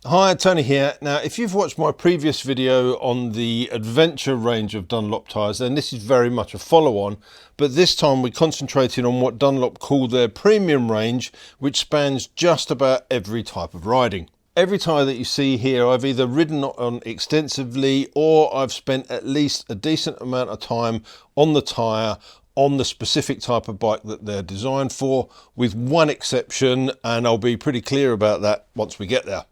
Hi, Tony here. Now, if you've watched my previous video on the Adventure range of Dunlop tyres, then this is very much a follow-on, but this time we're concentrating on what Dunlop call their premium range, which spans just about every type of riding. Every tyre that you see here, I've either ridden on extensively or I've spent at least a decent amount of time on the tyre on the specific type of bike that they're designed for, with one exception, and I'll be pretty clear about that once we get there.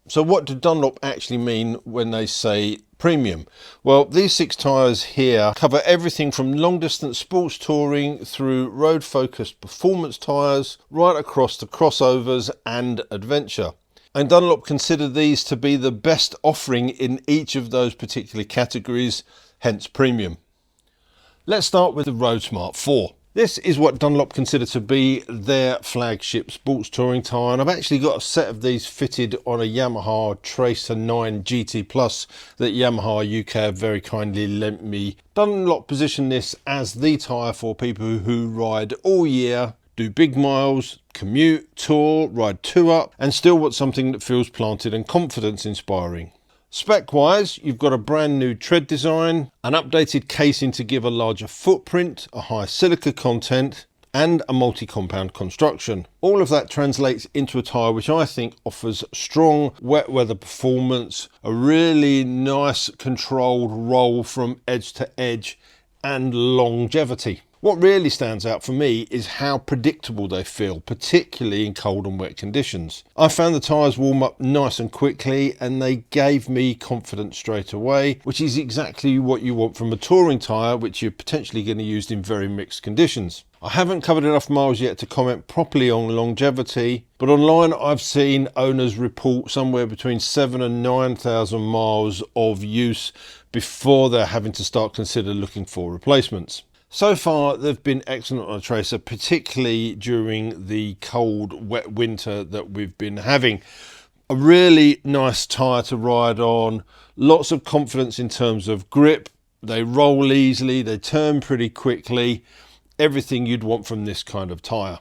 So what do Dunlop actually mean when they say premium? Well, these 6 tyres here cover everything from long distance sports touring through road focused performance tyres right across to crossovers and adventure. And Dunlop consider these to be the best offering in each of those particular categories, hence premium. Let's start with the Roadsmart IV. This is what Dunlop consider to be their flagship sports touring tyre, and I've actually got a set of these fitted on a Yamaha Tracer 9 GT Plus that Yamaha UK have very kindly lent me. Dunlop position this as the tyre for people who ride all year, do big miles, commute, tour, ride 2-up, and still want something that feels planted and confidence inspiring. Spec wise, you've got a brand new tread design, an updated casing to give a larger footprint, a higher silica content, and a multi-compound construction. All of that translates into a tyre which I think offers strong wet weather performance, a really nice controlled roll from edge to edge, and longevity. What really stands out for me is how predictable they feel, particularly in cold and wet conditions. I found the tyres warm up nice and quickly, and they gave me confidence straight away, which is exactly what you want from a touring tyre, which you're potentially going to use in very mixed conditions. I haven't covered enough miles yet to comment properly on longevity, but online I've seen owners report somewhere between 7,000 and 9,000 miles of use before they're having to start consider looking for replacements. So far, they've been excellent on a Tracer, particularly during the cold, wet winter that we've been having. A really nice tyre to ride on, lots of confidence in terms of grip. They roll easily, they turn pretty quickly. Everything you'd want from this kind of tyre.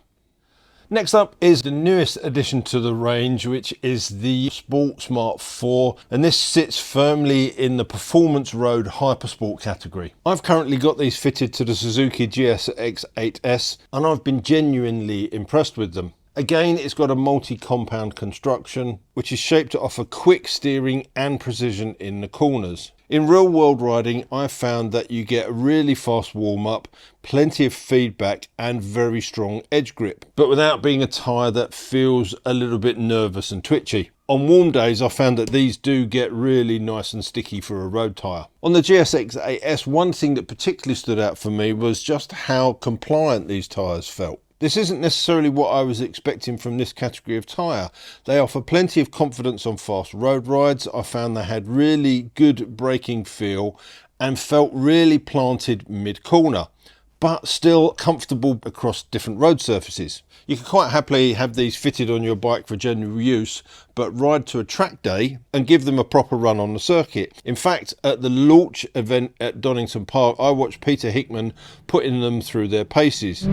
Next up is the newest addition to the range, which is the Sportsmart IV, and this sits firmly in the performance road hypersport category. I've currently got these fitted to the Suzuki GSX-8S, and I've been genuinely impressed with them. Again, it's got a multi-compound construction, which is shaped to offer quick steering and precision in the corners. In real world riding, I've found that you get a really fast warm up, plenty of feedback and very strong edge grip, but without being a tyre that feels a little bit nervous and twitchy. On warm days, I found that these do get really nice and sticky for a road tyre. On the GSX-8S, one thing that particularly stood out for me was just how compliant these tyres felt. This isn't necessarily what I was expecting from this category of tyre. They offer plenty of confidence on fast road rides. I found they had really good braking feel and felt really planted mid-corner, but still comfortable across different road surfaces. You can quite happily have these fitted on your bike for general use, but ride to a track day and give them a proper run on the circuit. In fact, at the launch event at Donington Park, I watched Peter Hickman putting them through their paces.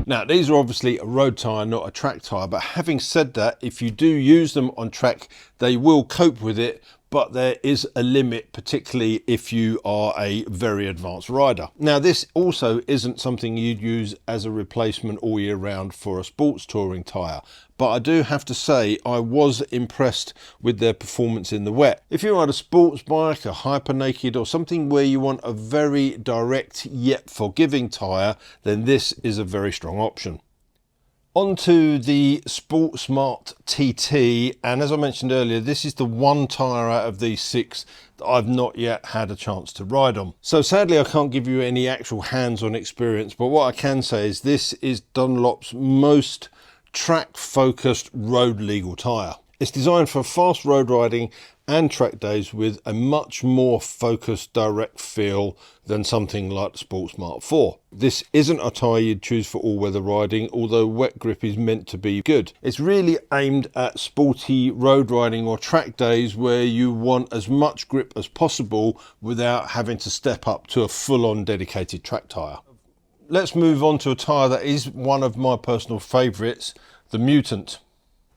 Now, these are obviously a road tyre, not a track tyre, but having said that, if you do use them on track, they will cope with it, but there is a limit, particularly if you are a very advanced rider. Now, this also isn't something you'd use as a replacement all year round for a sports touring tyre, but I do have to say I was impressed with their performance in the wet. If you ride a sports bike, a hyper naked, or something where you want a very direct yet forgiving tyre, then this is a very strong option. On to the Sportsmart TT, and as I mentioned earlier, this is the one tyre out of these 6 that I've not yet had a chance to ride on. So sadly I can't give you any actual hands-on experience, but what I can say is this is Dunlop's most track-focused road legal tyre. It's designed for fast road riding and track days with a much more focused direct feel than something like the Sportsmart IV. This isn't a tyre you'd choose for all-weather riding, although wet grip is meant to be good. It's really aimed at sporty road riding or track days where you want as much grip as possible without having to step up to a full-on dedicated track tyre. Let's move on to a tyre that is one of my personal favourites, the Mutant.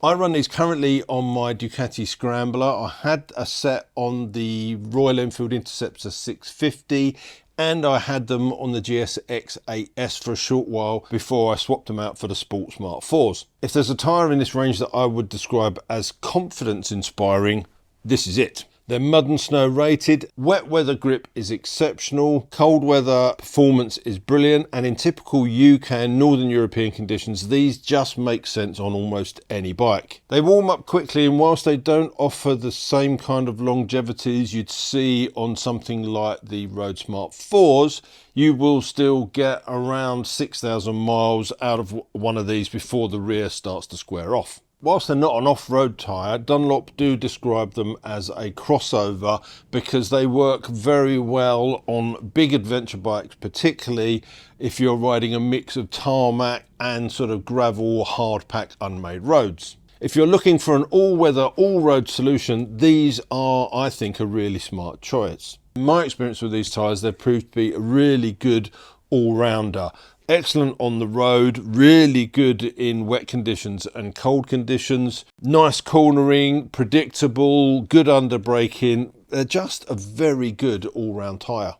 I run these currently on my Ducati Scrambler. I had a set on the Royal Enfield Interceptor 650 and I had them on the GSX 8S for a short while before I swapped them out for the Sportsmart IVs. If there's a tyre in this range that I would describe as confidence inspiring, this is it. They're mud and snow rated, wet weather grip is exceptional, cold weather performance is brilliant, and in typical UK and Northern European conditions, these just make sense on almost any bike. They warm up quickly, and whilst they don't offer the same kind of longevity as you'd see on something like the Roadsmart IVs, you will still get around 6,000 miles out of one of these before the rear starts to square off. Whilst they're not an off-road tyre, Dunlop do describe them as a crossover because they work very well on big adventure bikes, particularly if you're riding a mix of tarmac and sort of gravel, hard-pack, unmade roads. If you're looking for an all-weather, all-road solution, these are, I think, a really smart choice. In my experience with these tyres, they've proved to be a really good all-rounder. Excellent on the road, really good in wet conditions and cold conditions, nice cornering, predictable, good under braking. They're just a very good all-round tyre.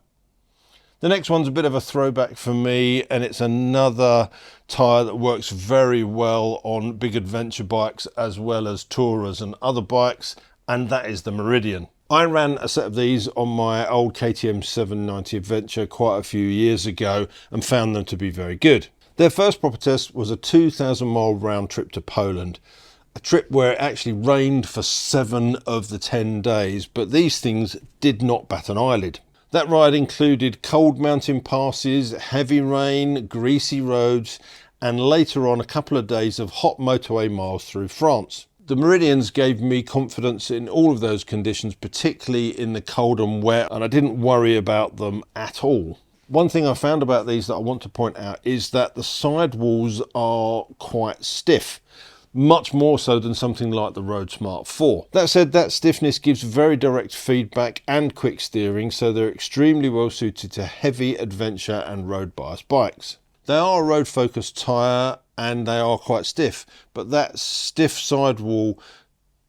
The next one's a bit of a throwback for me, and it's another tyre that works very well on big adventure bikes as well as tourers and other bikes, and that is the Meridian. I ran a set of these on my old KTM 790 Adventure quite a few years ago and found them to be very good. Their first proper test was a 2,000 mile round trip to Poland, a trip where it actually rained for 7 of the 10 days, but these things did not bat an eyelid. That ride included cold mountain passes, heavy rain, greasy roads, and later on a couple of days of hot motorway miles through France. The Meridians gave me confidence in all of those conditions, particularly in the cold and wet, and I didn't worry about them at all. One thing I found about these that I want to point out is that the sidewalls are quite stiff, much more so than something like the Roadsmart IV. That said, that stiffness gives very direct feedback and quick steering, so they're extremely well suited to heavy adventure and road biased bikes. They are a road focused tyre and they are quite stiff, but that stiff sidewall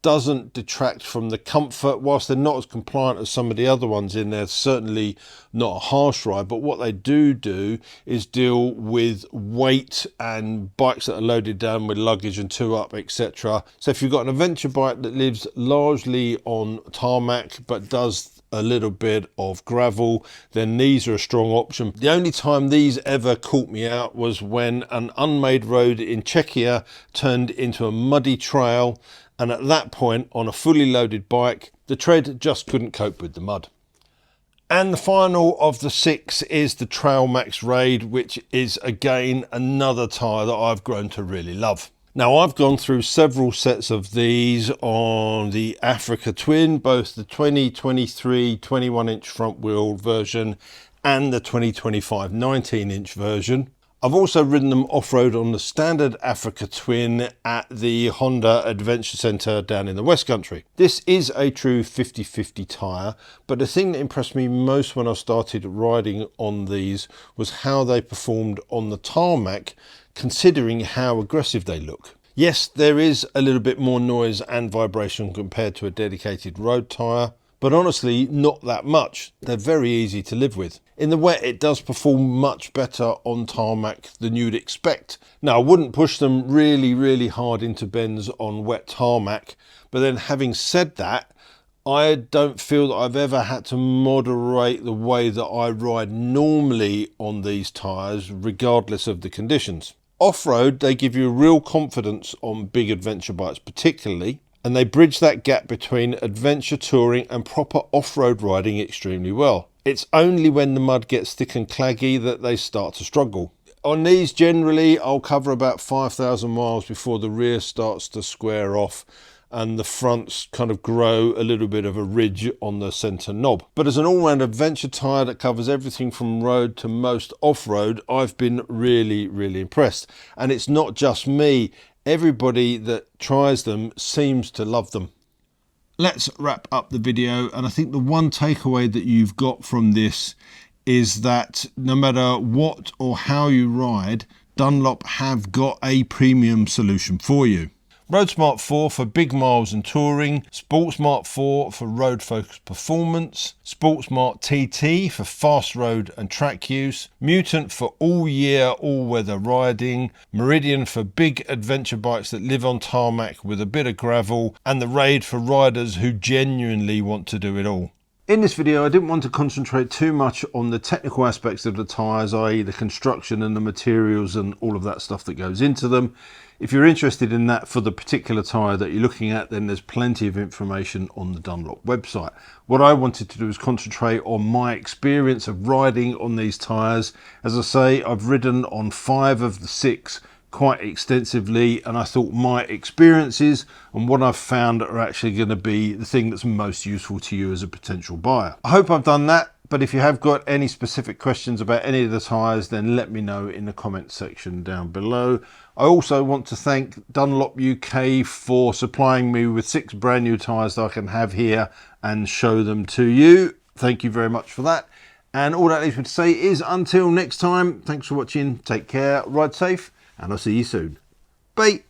doesn't detract from the comfort. Whilst they're not as compliant as some of the other ones in there, certainly not a harsh ride, but what they do is deal with weight and bikes that are loaded down with luggage and two up, etc. So if you've got an adventure bike that lives largely on tarmac but does a little bit of gravel, then these are a strong option. The only time these ever caught me out was when an unmade road in Czechia turned into a muddy trail, and at that point on a fully loaded bike the tread just couldn't cope with the mud. And the final of the 6 is the Trailmax Raid, which is again another tyre that I've grown to really love. Now, I've gone through several sets of these on the Africa Twin, both the 2023 21-inch front wheel version and the 2025 19-inch version. I've also ridden them off-road on the standard Africa Twin at the Honda Adventure Centre down in the West Country. This is a true 50-50 tyre, but the thing that impressed me most when I started riding on these was how they performed on the tarmac, considering how aggressive they look. Yes, there is a little bit more noise and vibration compared to a dedicated road tyre, but honestly not that much. They're very easy to live with. In the wet it does perform much better on tarmac than you'd expect. Now, I wouldn't push them really hard into bends on wet tarmac, but then having said that, I don't feel that I've ever had to moderate the way that I ride normally on these tyres, regardless of the conditions. Off-road, they give you real confidence on big adventure bikes particularly, and they bridge that gap between adventure touring and proper off-road riding extremely well. It's only when the mud gets thick and claggy that they start to struggle. On these, generally, I'll cover about 5,000 miles before the rear starts to square off, and the fronts kind of grow a little bit of a ridge on the centre knob. But as an all-round adventure tyre that covers everything from road to most off-road, I've been really, really impressed. And it's not just me. Everybody that tries them seems to love them. Let's wrap up the video, and I think the one takeaway that you've got from this is that no matter what or how you ride, Dunlop have got a premium solution for you. Roadsmart IV for big miles and touring, Sportsmart IV for road focused performance, Sportsmart TT for fast road and track use, Mutant for all year, all weather riding, Meridian for big adventure bikes that live on tarmac with a bit of gravel, and the Raid for riders who genuinely want to do it all. In this video, I didn't want to concentrate too much on the technical aspects of the tyres, i.e. the construction and the materials and all of that stuff that goes into them. If you're interested in that for the particular tyre that you're looking at, then there's plenty of information on the Dunlop website. What I wanted to do is concentrate on my experience of riding on these tyres. As I say, I've ridden on 5 of the 6 quite extensively, and I thought my experiences and what I've found are actually going to be the thing that's most useful to you as a potential buyer. I hope I've done that, but if you have got any specific questions about any of the tyres, then let me know in the comment section down below. I also want to thank Dunlop UK for supplying me with 6 brand new tyres that I can have here and show them to you. Thank you very much for that. And all that leaves me to say is until next time, thanks for watching, take care, ride safe, and I'll see you soon. Bye.